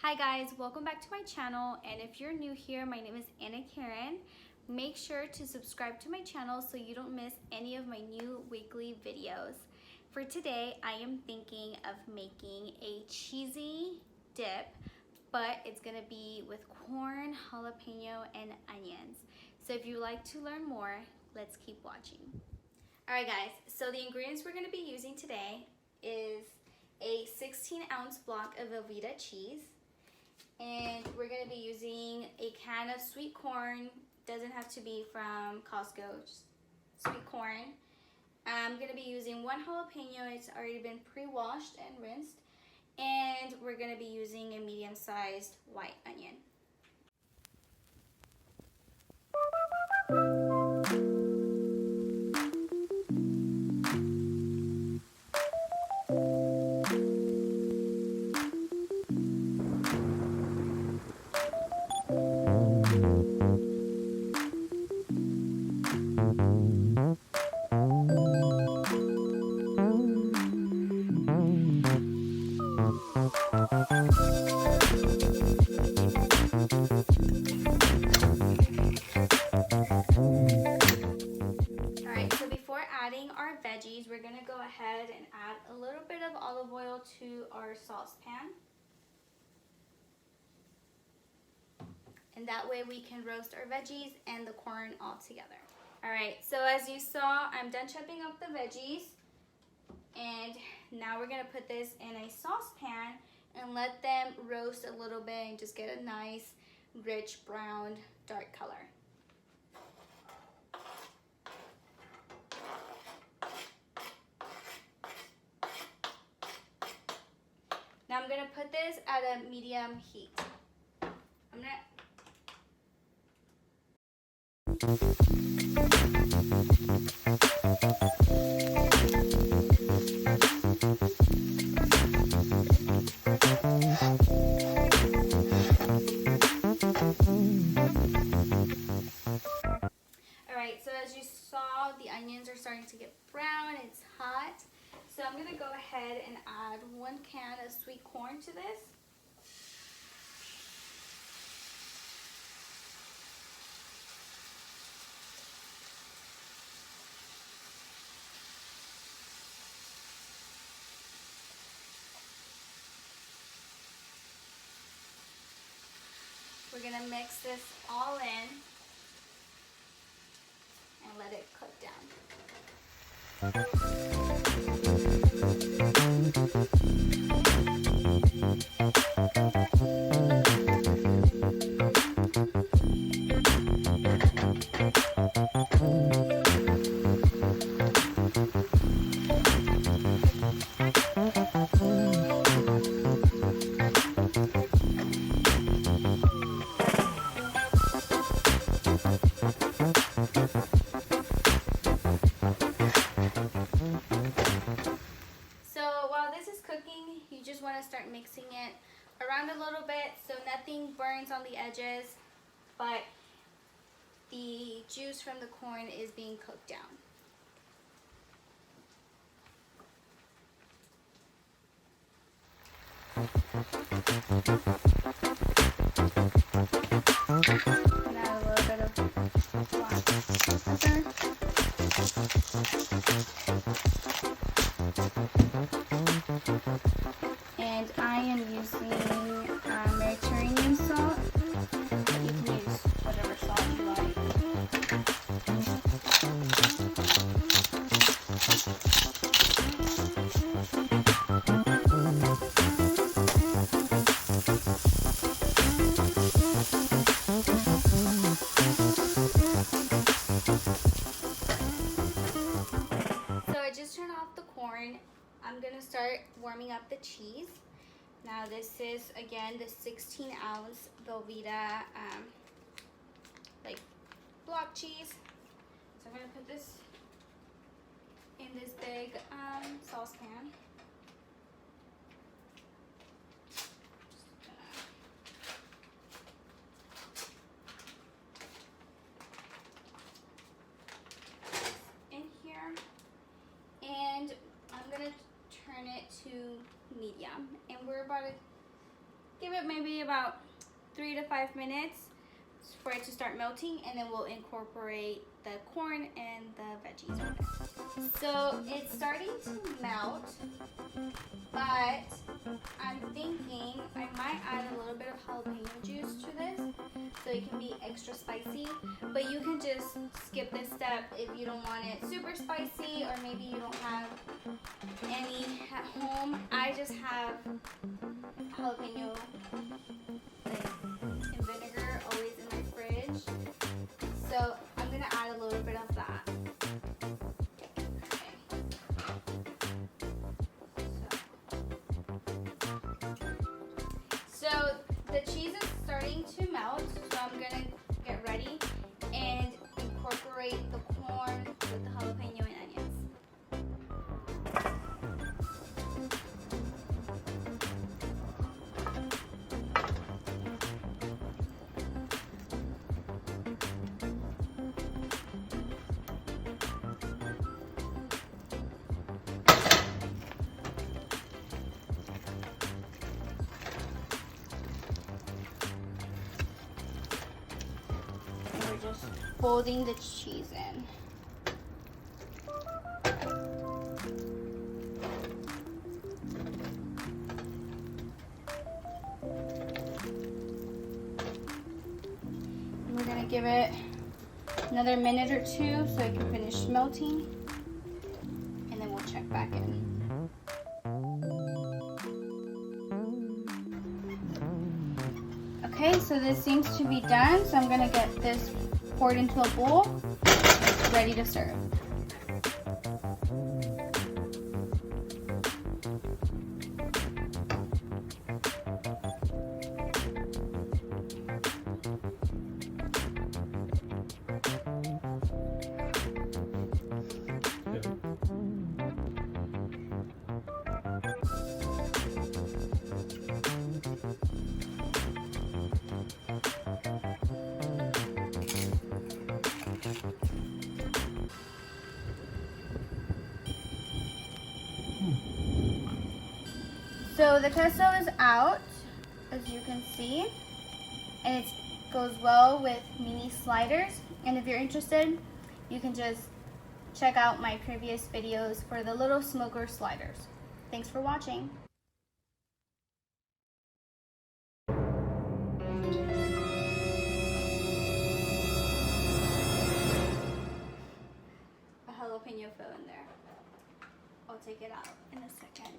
Hi guys, welcome back to my channel, and if you're new here, my name is Anna Karen. Make sure to subscribe to my channel so you don't miss any of my new weekly videos. For today, I am thinking of making a cheesy dip, but it's gonna be with corn, jalapeno, and onions. So if you'd like to learn more, let's keep watching. Alright guys, so the ingredients we're gonna be using today is a 16-ounce block of Velveeta cheese. And we're going to be using a can of sweet corn. Doesn't have to be from Costco, just sweet corn. I'm going to be using one jalapeno. It's already been pre-washed and rinsed. And we're going to be using a medium-sized white onion. Alright, so before adding our veggies, we're going to go ahead and add a little bit of olive oil to our saucepan. And that way we can roast our veggies and the corn all together. Alright, so as you saw, I'm done chopping up the veggies. And now we're going to put this in a saucepan and let them roast a little bit and just get a nice, rich, brown, dark color. Now I'm going to put this at a medium heat. Alright, so as you saw, the onions are starting to get brown. It's hot. So I'm going to go ahead and add 1 can of sweet corn to this. We're going to mix this all in and let it cook down. You just want to start mixing it around a little bit so nothing burns on the edges, but the juice from the corn is being cooked down. And add a little bit of black pepper. And I am using Mediterranean salt. You can use whatever salt you like. So I just turned off the corn. I'm going to start warming up the cheese. Now this is, again, the 16-ounce Velveeta block cheese. So I'm going to put this in this big saucepan. In here. And I'm going to turn it to medium, and we're about to give it maybe about 3 to 5 minutes for it to start melting, and then we'll incorporate the corn and the veggies. So it's starting to melt, but I'm thinking I might add a little bit of jalapeno juice to this so it can be extra spicy, but you can just skip this step if you don't want it super spicy, or maybe you don't have any at home. I just have jalapeno in vinegar always in my fridge, so I'm gonna add a little bit of that. So the cheese is starting to melt, so I'm gonna get ready and incorporate the corn with the jalapeno and onions. Just folding the cheese in. And we're gonna give it another minute or two so it can finish melting, and then we'll check back in. Okay, so this seems to be done, so I'm gonna get this poured into a bowl, ready to serve. So the pesto is out, as you can see, and it goes well with mini sliders. And if you're interested, you can just check out my previous videos for the little smoker sliders. Thanks for watching. A jalapeno fell in there. I'll take it out in a second.